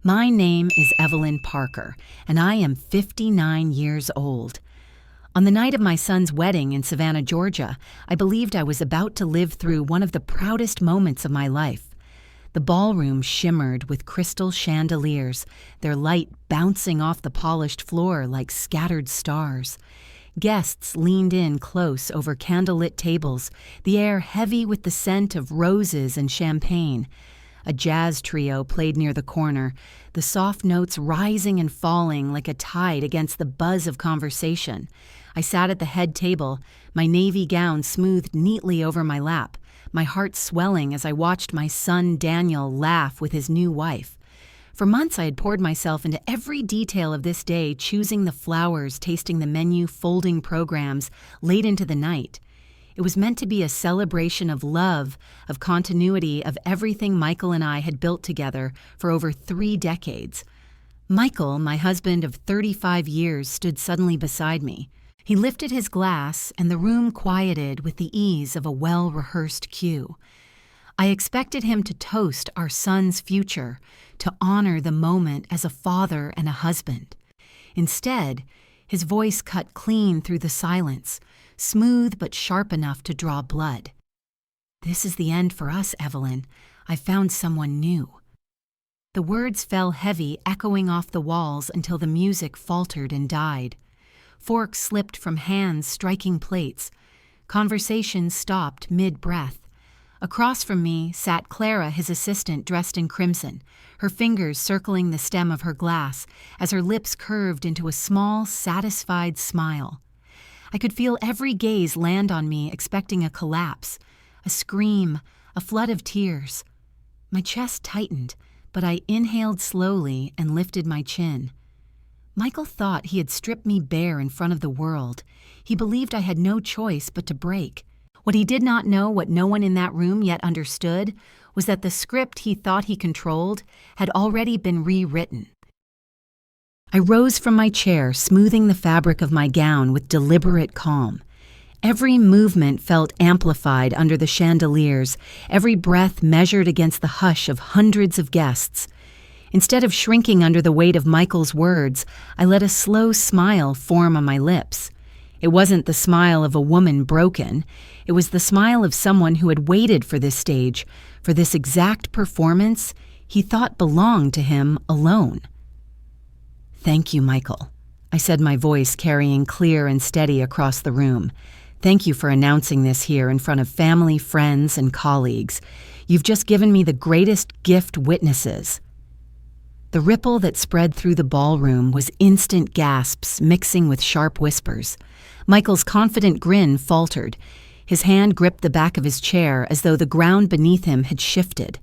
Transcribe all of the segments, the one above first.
My name is Evelyn Parker, and I am 59 years old. On the night of my son's wedding in Savannah, Georgia, I believed I was about to live through one of the proudest moments of my life. The ballroom shimmered with crystal chandeliers, their light bouncing off the polished floor like scattered stars. Guests leaned in close over candlelit tables, the air heavy with the scent of roses and champagne. A jazz trio played near the corner, the soft notes rising and falling like a tide against the buzz of conversation. I sat at the head table, my navy gown smoothed neatly over my lap, my heart swelling as I watched my son Daniel laugh with his new wife. For months I had poured myself into every detail of this day, choosing the flowers, tasting the menu, folding programs, late into the night. It was meant to be a celebration of love, of continuity, of everything Michael and I had built together for over 3 decades. Michael, my husband of 35 years, stood suddenly beside me. He lifted his glass, and the room quieted with the ease of a well-rehearsed cue. I expected him to toast our son's future, to honor the moment as a father and a husband. Instead, his voice cut clean through the silence, smooth but sharp enough to draw blood. "This is the end for us, Evelyn. I found someone new." The words fell heavy, echoing off the walls until the music faltered and died. Forks slipped from hands striking plates. Conversation stopped mid-breath. Across from me sat Clara, his assistant, dressed in crimson, her fingers circling the stem of her glass as her lips curved into a small, satisfied smile. I could feel every gaze land on me, expecting a collapse, a scream, a flood of tears. My chest tightened, but I inhaled slowly and lifted my chin. Michael thought he had stripped me bare in front of the world. He believed I had no choice but to break. What he did not know, what no one in that room yet understood, was that the script he thought he controlled had already been rewritten. I rose from my chair, smoothing the fabric of my gown with deliberate calm. Every movement felt amplified under the chandeliers, every breath measured against the hush of hundreds of guests. Instead of shrinking under the weight of Michael's words, I let a slow smile form on my lips. It wasn't the smile of a woman broken. It was the smile of someone who had waited for this stage, for this exact performance he thought belonged to him alone. "Thank you, Michael," I said, my voice carrying clear and steady across the room. "Thank you for announcing this here in front of family, friends, and colleagues. You've just given me the greatest gift witnesses." The ripple that spread through the ballroom was instant gasps mixing with sharp whispers. Michael's confident grin faltered. His hand gripped the back of his chair as though the ground beneath him had shifted.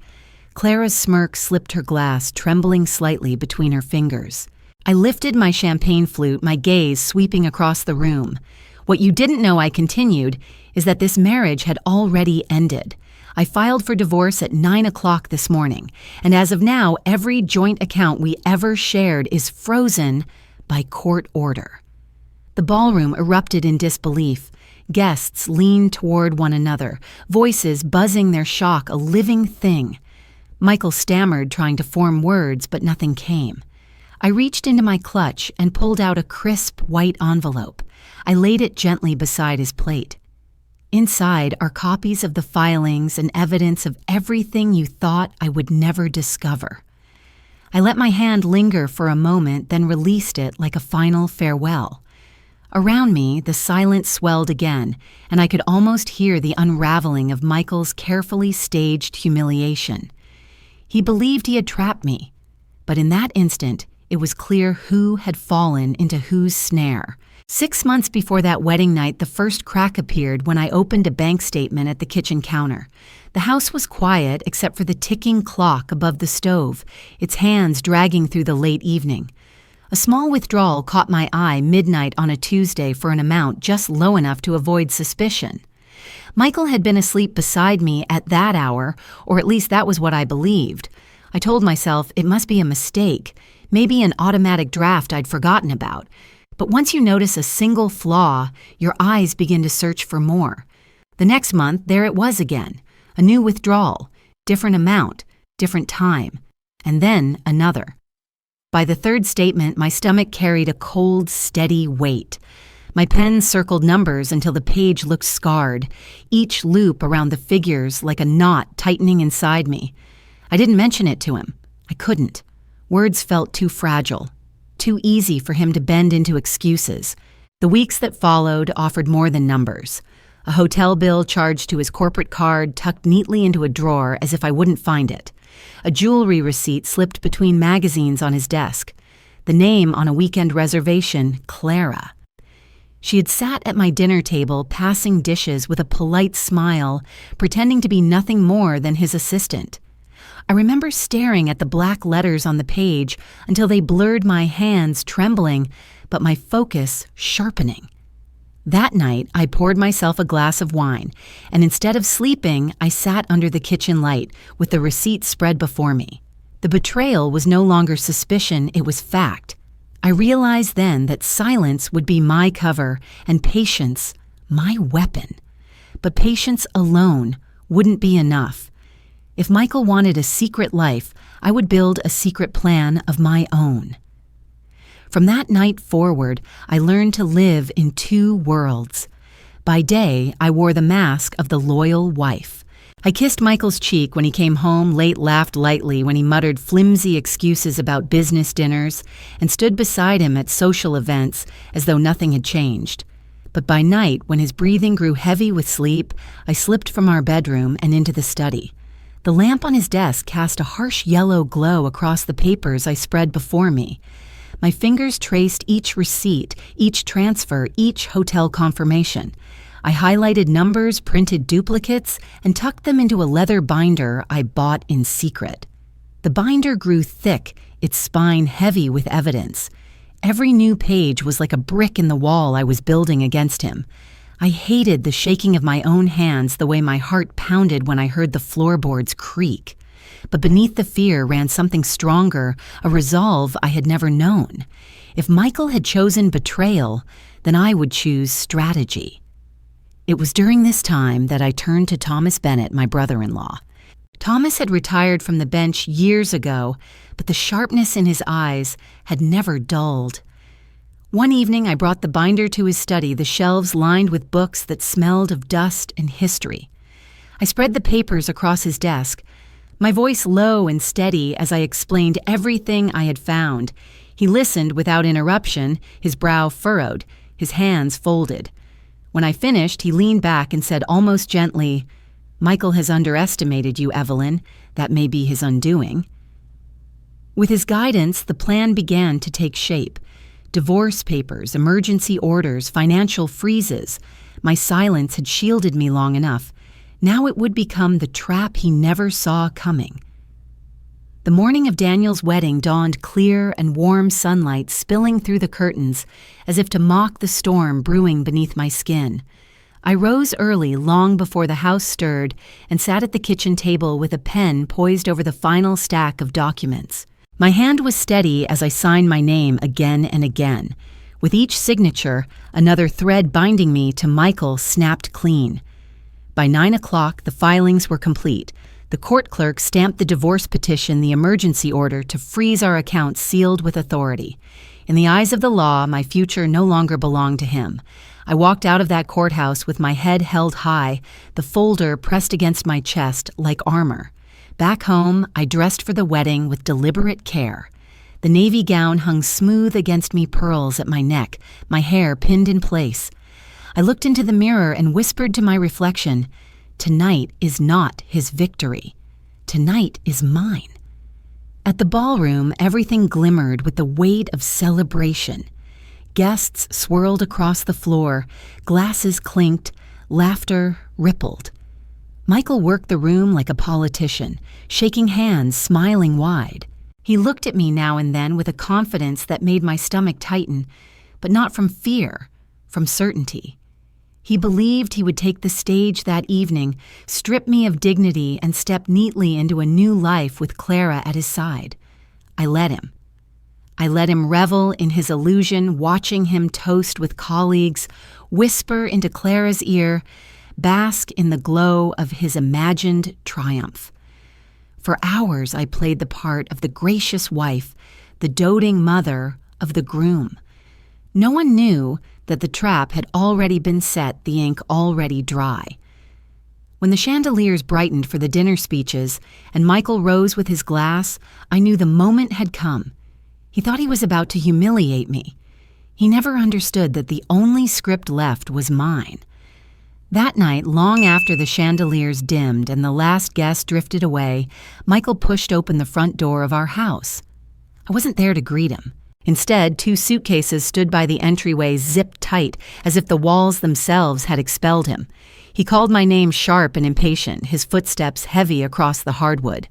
Clara's smirk slipped her glass, trembling slightly between her fingers. I lifted my champagne flute, my gaze sweeping across the room. "What you didn't know," I continued, "is that this marriage had already ended. I filed for divorce at 9 o'clock this morning, and as of now, every joint account we ever shared is frozen by court order." The ballroom erupted in disbelief. Guests leaned toward one another, voices buzzing their shock a living thing. Michael stammered, trying to form words, but nothing came. I reached into my clutch and pulled out a crisp white envelope. I laid it gently beside his plate. "Inside are copies of the filings and evidence of everything you thought I would never discover." I let my hand linger for a moment, then released it like a final farewell. Around me, the silence swelled again, and I could almost hear the unraveling of Michael's carefully staged humiliation. He believed he had trapped me, but in that instant, it was clear who had fallen into whose snare. 6 months before that wedding night, the first crack appeared when I opened a bank statement at the kitchen counter. The house was quiet except for the ticking clock above the stove, its hands dragging through the late evening. A small withdrawal caught my eye midnight on a Tuesday for an amount just low enough to avoid suspicion. Michael had been asleep beside me at that hour, or at least that was what I believed. I told myself it must be a mistake, maybe an automatic draft I'd forgotten about. But once you notice a single flaw, your eyes begin to search for more. The next month, there it was again. A new withdrawal, different amount, different time, and then another. By the third statement, my stomach carried a cold, steady weight. My pen circled numbers until the page looked scarred, each loop around the figures like a knot tightening inside me. I didn't mention it to him. I couldn't. Words felt too fragile, too easy for him to bend into excuses. The weeks that followed offered more than numbers. A hotel bill charged to his corporate card tucked neatly into a drawer as if I wouldn't find it. A jewelry receipt slipped between magazines on his desk. The name on a weekend reservation, Clara. She had sat at my dinner table passing dishes with a polite smile, pretending to be nothing more than his assistant. I remember staring at the black letters on the page until they blurred my hands trembling, but my focus sharpening. That night, I poured myself a glass of wine, and instead of sleeping, I sat under the kitchen light with the receipt spread before me. The betrayal was no longer suspicion, it was fact. I realized then that silence would be my cover and patience my weapon. But patience alone wouldn't be enough. If Michael wanted a secret life, I would build a secret plan of my own. From that night forward, I learned to live in two worlds. By day, I wore the mask of the loyal wife. I kissed Michael's cheek when he came home late, laughed lightly when he muttered flimsy excuses about business dinners, and stood beside him at social events as though nothing had changed. But by night, when his breathing grew heavy with sleep, I slipped from our bedroom and into the study. The lamp on his desk cast a harsh yellow glow across the papers I spread before me. My fingers traced each receipt, each transfer, each hotel confirmation. I highlighted numbers, printed duplicates, and tucked them into a leather binder I bought in secret. The binder grew thick, its spine heavy with evidence. Every new page was like a brick in the wall I was building against him. I hated the shaking of my own hands the way my heart pounded when I heard the floorboards creak. But beneath the fear ran something stronger, a resolve I had never known. If Michael had chosen betrayal, then I would choose strategy. It was during this time that I turned to Thomas Bennett, my brother-in-law. Thomas had retired from the bench years ago, but the sharpness in his eyes had never dulled. One evening I brought the binder to his study, the shelves lined with books that smelled of dust and history. I spread the papers across his desk, my voice low and steady as I explained everything I had found. He listened without interruption, his brow furrowed, his hands folded. When I finished, he leaned back and said almost gently, "Michael has underestimated you, Evelyn. That may be his undoing." With his guidance, the plan began to take shape. Divorce papers, emergency orders, financial freezes. My silence had shielded me long enough. Now it would become the trap he never saw coming. The morning of Daniel's wedding dawned clear and warm sunlight spilling through the curtains as if to mock the storm brewing beneath my skin. I rose early, long before the house stirred, and sat at the kitchen table with a pen poised over the final stack of documents. My hand was steady as I signed my name again and again. With each signature, another thread binding me to Michael snapped clean. By 9 o'clock, the filings were complete. The court clerk stamped the divorce petition, the emergency order, to freeze our accounts sealed with authority. In the eyes of the law, my future no longer belonged to him. I walked out of that courthouse with my head held high, the folder pressed against my chest like armor. Back home, I dressed for the wedding with deliberate care. The navy gown hung smooth against me, pearls at my neck, my hair pinned in place. I looked into the mirror and whispered to my reflection, "Tonight is not his victory. Tonight is mine." At the ballroom, everything glimmered with the weight of celebration. Guests swirled across the floor, glasses clinked, laughter rippled. Michael worked the room like a politician, shaking hands, smiling wide. He looked at me now and then with a confidence that made my stomach tighten, but not from fear, from certainty. He believed he would take the stage that evening, strip me of dignity, and step neatly into a new life with Clara at his side. I let him. I let him revel in his illusion, watching him toast with colleagues, whisper into Clara's ear, bask in the glow of his imagined triumph. For hours I played the part of the gracious wife, the doting mother of the groom. No one knew that the trap had already been set, the ink already dry. When the chandeliers brightened for the dinner speeches and Michael rose with his glass, I knew the moment had come. He thought he was about to humiliate me. He never understood that the only script left was mine. That night, long after the chandeliers dimmed and the last guest drifted away, Michael pushed open the front door of our house. I wasn't there to greet him. Instead, 2 suitcases stood by the entryway, zipped tight, as if the walls themselves had expelled him. He called my name sharp and impatient, his footsteps heavy across the hardwood.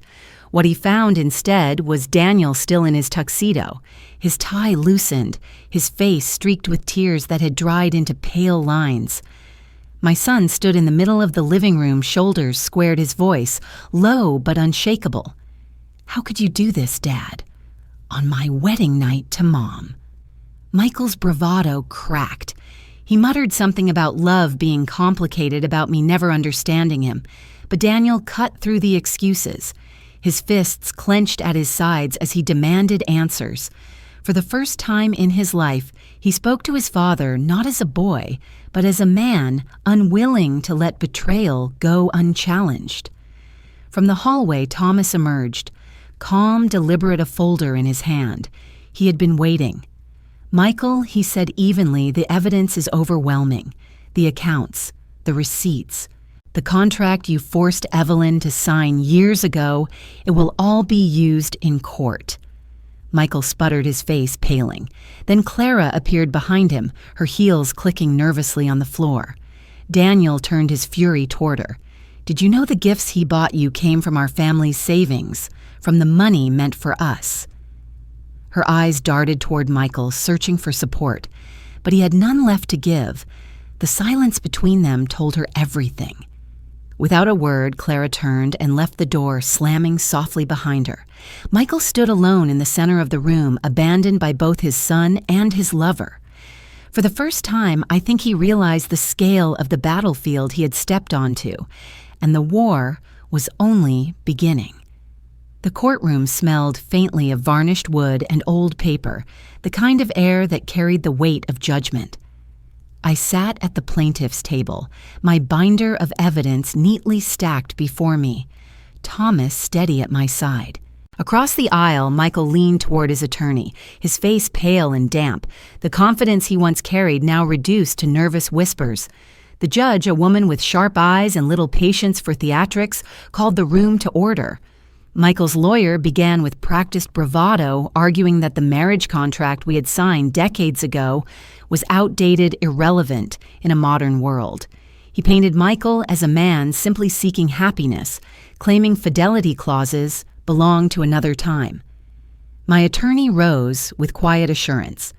What he found instead was Daniel still in his tuxedo, his tie loosened, his face streaked with tears that had dried into pale lines. My son stood in the middle of the living room, shoulders squared, his voice low but unshakable. "How could you do this, Dad? On my wedding night to Mom." Michael's bravado cracked. He muttered something about love being complicated, about me never understanding him, but Daniel cut through the excuses. His fists clenched at his sides as he demanded answers. For the first time in his life, he spoke to his father not as a boy, but as a man unwilling to let betrayal go unchallenged. From the hallway, Thomas emerged, calm, deliberate, a folder in his hand. He had been waiting. "Michael," he said evenly, "the evidence is overwhelming. The accounts, the receipts, the contract you forced Evelyn to sign years ago, it will all be used in court." Michael sputtered, his face paling. Then Clara appeared behind him, her heels clicking nervously on the floor. Daniel turned his fury toward her. "Did you know the gifts he bought you came from our family's savings, from the money meant for us?" Her eyes darted toward Michael, searching for support, but he had none left to give. The silence between them told her everything. Without a word, Clara turned and left the door, slamming softly behind her. Michael stood alone in the center of the room, abandoned by both his son and his lover. For the first time, I think he realized the scale of the battlefield he had stepped onto, and the war was only beginning. The courtroom smelled faintly of varnished wood and old paper, the kind of air that carried the weight of judgment. I sat at the plaintiff's table, my binder of evidence neatly stacked before me, Thomas steady at my side. Across the aisle, Michael leaned toward his attorney, his face pale and damp, the confidence he once carried now reduced to nervous whispers. The judge, a woman with sharp eyes and little patience for theatrics, called the room to order. Michael's lawyer began with practiced bravado, arguing that the marriage contract we had signed decades ago was outdated, irrelevant in a modern world. He painted Michael as a man simply seeking happiness, claiming fidelity clauses belonged to another time. My attorney rose with quiet assurance.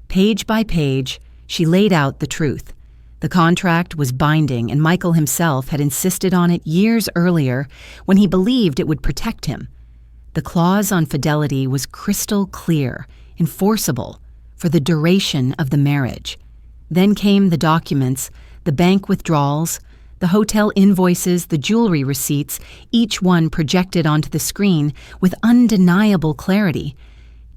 Page by page, she laid out the truth. The contract was binding, and Michael himself had insisted on it years earlier when he believed it would protect him. The clause on fidelity was crystal clear, enforceable, for the duration of the marriage. Then came the documents, the bank withdrawals, the hotel invoices, the jewelry receipts, each one projected onto the screen with undeniable clarity.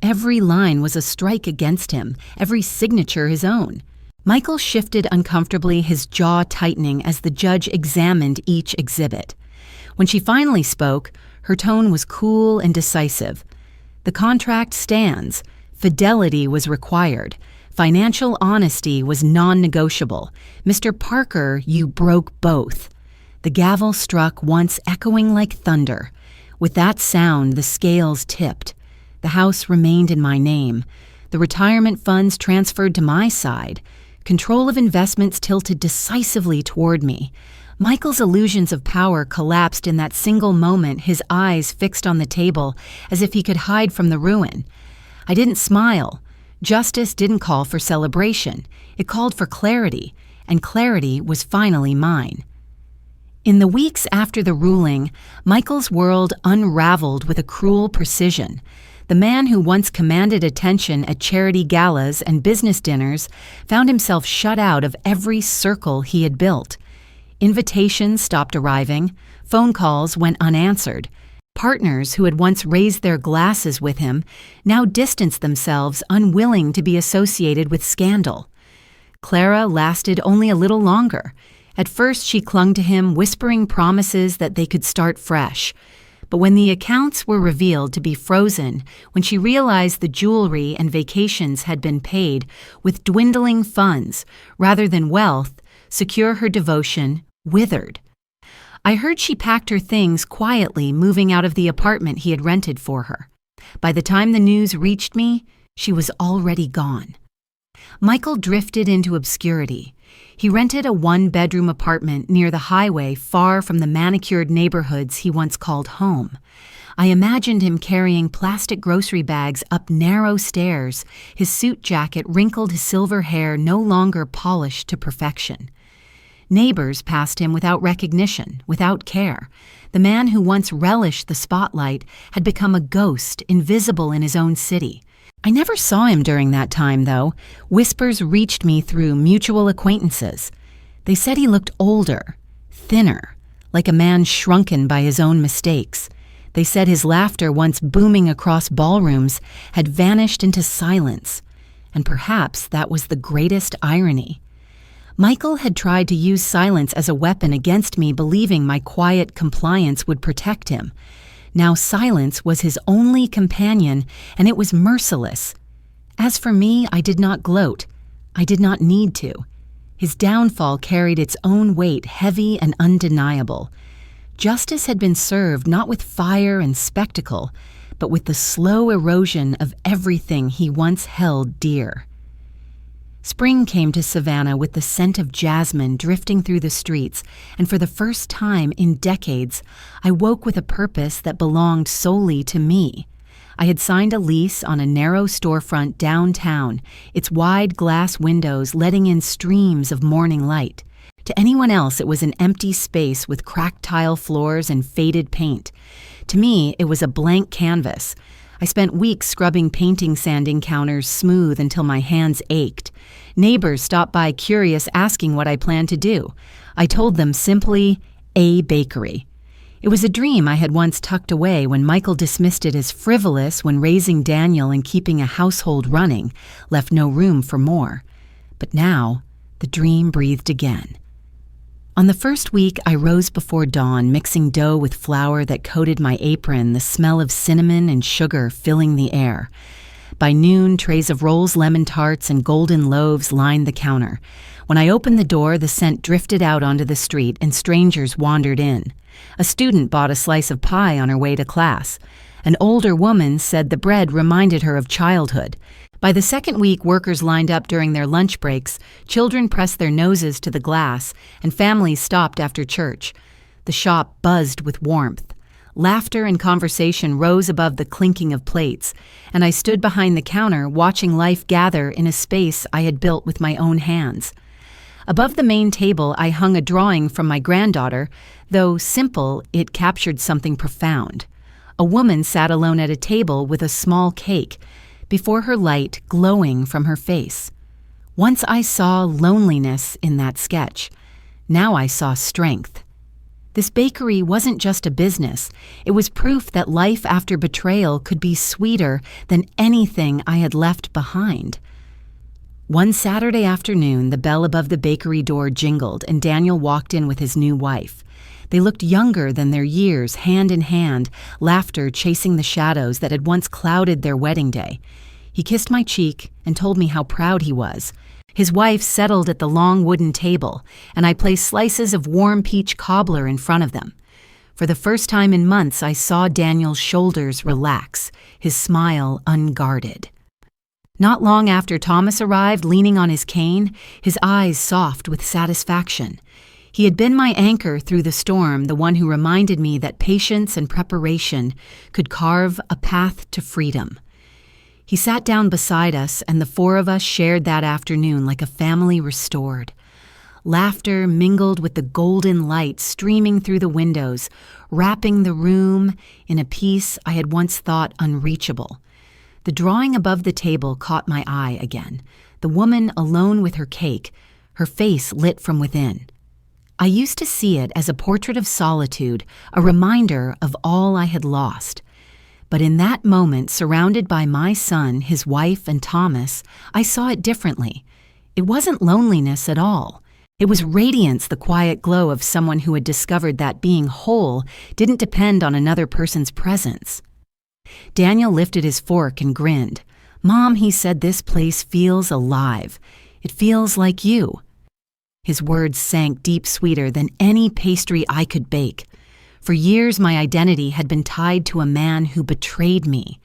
Every line was a strike against him, every signature his own. Michael shifted uncomfortably, his jaw tightening as the judge examined each exhibit. When she finally spoke, her tone was cool and decisive. The contract stands. Fidelity was required. Financial honesty was non-negotiable. Mr. Parker, you broke both. The gavel struck once, echoing like thunder. With that sound, the scales tipped. The house remained in my name. The retirement funds transferred to my side. Control of investments tilted decisively toward me. Michael's illusions of power collapsed in that single moment, his eyes fixed on the table as if he could hide from the ruin. I didn't smile. Justice didn't call for celebration. It called for clarity, and clarity was finally mine. In the weeks after the ruling, Michael's world unraveled with a cruel precision. The man who once commanded attention at charity galas and business dinners found himself shut out of every circle he had built. Invitations stopped arriving. Phone calls went unanswered. Partners who had once raised their glasses with him now distanced themselves, unwilling to be associated with scandal. Clara lasted only a little longer. At first she clung to him, whispering promises that they could start fresh. But when the accounts were revealed to be frozen, when she realized the jewelry and vacations had been paid with dwindling funds rather than wealth, secure her devotion withered. I heard she packed her things quietly, moving out of the apartment he had rented for her. By the time the news reached me, she was already gone. Michael drifted into obscurity. He rented a one-bedroom apartment near the highway, far from the manicured neighborhoods he once called home. I imagined him carrying plastic grocery bags up narrow stairs, his suit jacket wrinkled, his silver hair no longer polished to perfection. Neighbors passed him without recognition, without care. The man who once relished the spotlight had become a ghost, invisible in his own city. I never saw him during that time, though. Whispers reached me through mutual acquaintances. They said he looked older, thinner, like a man shrunken by his own mistakes. They said his laughter, once booming across ballrooms, had vanished into silence. And perhaps that was the greatest irony. Michael had tried to use silence as a weapon against me, believing my quiet compliance would protect him. Now silence was his only companion, and it was merciless. As for me, I did not gloat. I did not need to. His downfall carried its own weight, heavy and undeniable. Justice had been served not with fire and spectacle, but with the slow erosion of everything he once held dear. Spring came to Savannah with the scent of jasmine drifting through the streets, and for the first time in decades, I woke with a purpose that belonged solely to me. I had signed a lease on a narrow storefront downtown, its wide glass windows letting in streams of morning light. To anyone else, it was an empty space with cracked tile floors and faded paint. To me, it was a blank canvas. I spent weeks scrubbing painting sanding counters smooth until my hands ached. Neighbors stopped by curious, asking what I planned to do. I told them simply, a bakery. It was a dream I had once tucked away when Michael dismissed it as frivolous when raising Daniel and keeping a household running left no room for more. But now, the dream breathed again. On the first week, I rose before dawn, mixing dough with flour that coated my apron, the smell of cinnamon and sugar filling the air. By noon, trays of rolls, lemon tarts, and golden loaves lined the counter. When I opened the door, the scent drifted out onto the street, and strangers wandered in. A student bought a slice of pie on her way to class. An older woman said the bread reminded her of childhood. By the second week, workers lined up during their lunch breaks, children pressed their noses to the glass, and families stopped after church. The shop buzzed with warmth. Laughter and conversation rose above the clinking of plates, and I stood behind the counter watching life gather in a space I had built with my own hands. Above the main table, I hung a drawing from my granddaughter. Though simple, it captured something profound. A woman sat alone at a table with a small cake, before her light glowing from her face. Once I saw loneliness in that sketch. Now I saw strength. This bakery wasn't just a business. It was proof that life after betrayal could be sweeter than anything I had left behind. One Saturday afternoon, the bell above the bakery door jingled, and Daniel walked in with his new wife. They looked younger than their years, hand in hand, laughter chasing the shadows that had once clouded their wedding day. He kissed my cheek and told me how proud he was. His wife settled at the long wooden table, and I placed slices of warm peach cobbler in front of them. For the first time in months, I saw Daniel's shoulders relax, his smile unguarded. Not long after Thomas arrived, leaning on his cane, his eyes soft with satisfaction. He had been my anchor through the storm, the one who reminded me that patience and preparation could carve a path to freedom. He sat down beside us, and the four of us shared that afternoon like a family restored. Laughter mingled with the golden light streaming through the windows, wrapping the room in a peace I had once thought unreachable. The drawing above the table caught my eye again, the woman alone with her cake, her face lit from within. I used to see it as a portrait of solitude, a reminder of all I had lost. But in that moment, surrounded by my son, his wife, and Thomas, I saw it differently. It wasn't loneliness at all. It was radiance, the quiet glow of someone who had discovered that being whole didn't depend on another person's presence. Daniel lifted his fork and grinned. "Mom," he said, "this place feels alive. It feels like you." His words sank deep, sweeter than any pastry I could bake. For years, my identity had been tied to a man who betrayed me.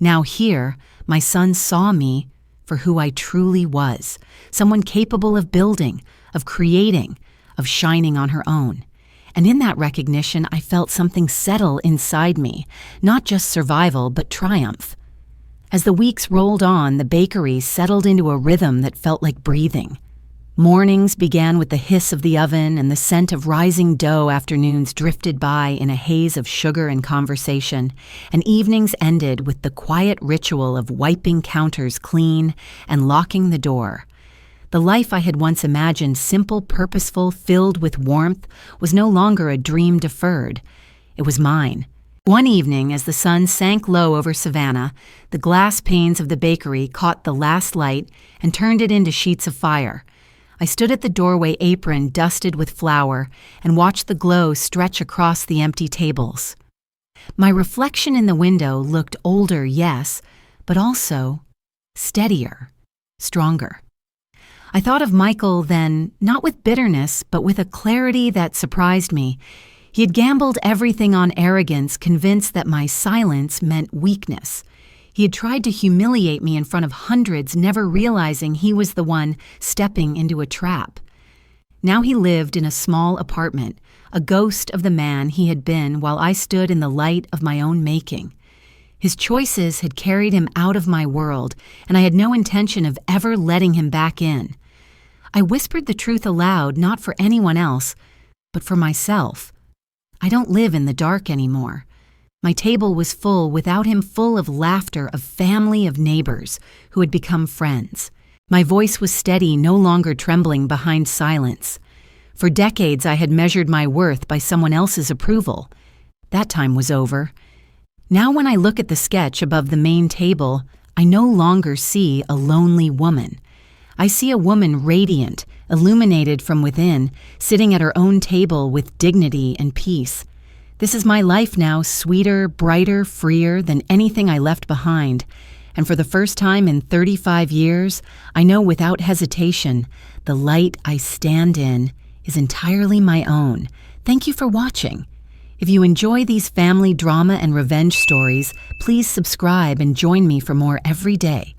Now here, my son saw me for who I truly was, someone capable of building, of creating, of shining on her own. And in that recognition, I felt something settle inside me, not just survival, but triumph. As the weeks rolled on, the bakery settled into a rhythm that felt like breathing. Mornings began with the hiss of the oven and the scent of rising dough. Afternoons drifted by in a haze of sugar and conversation, and evenings ended with the quiet ritual of wiping counters clean and locking the door. The life I had once imagined simple, purposeful, filled with warmth was no longer a dream deferred. It was mine. One evening, as the sun sank low over Savannah, the glass panes of the bakery caught the last light and turned it into sheets of fire. I stood at the doorway, apron dusted with flour, and watched the glow stretch across the empty tables. My reflection in the window looked older, yes, but also steadier, stronger. I thought of Michael then, not with bitterness, but with a clarity that surprised me. He had gambled everything on arrogance, convinced that my silence meant weakness. He had tried to humiliate me in front of hundreds, never realizing he was the one stepping into a trap. Now he lived in a small apartment, a ghost of the man he had been while I stood in the light of my own making. His choices had carried him out of my world, and I had no intention of ever letting him back in. I whispered the truth aloud, not for anyone else, but for myself. I don't live in the dark anymore. My table was full without him, full of laughter, of family, of neighbors who had become friends. My voice was steady, no longer trembling behind silence. For decades, I had measured my worth by someone else's approval. That time was over. Now when I look at the sketch above the main table, I no longer see a lonely woman. I see a woman radiant, illuminated from within, sitting at her own table with dignity and peace. This is my life now, sweeter, brighter, freer than anything I left behind. And for the first time in 35 years, I know without hesitation, the light I stand in is entirely my own. Thank you for watching. If you enjoy these family drama and revenge stories, please subscribe and join me for more every day.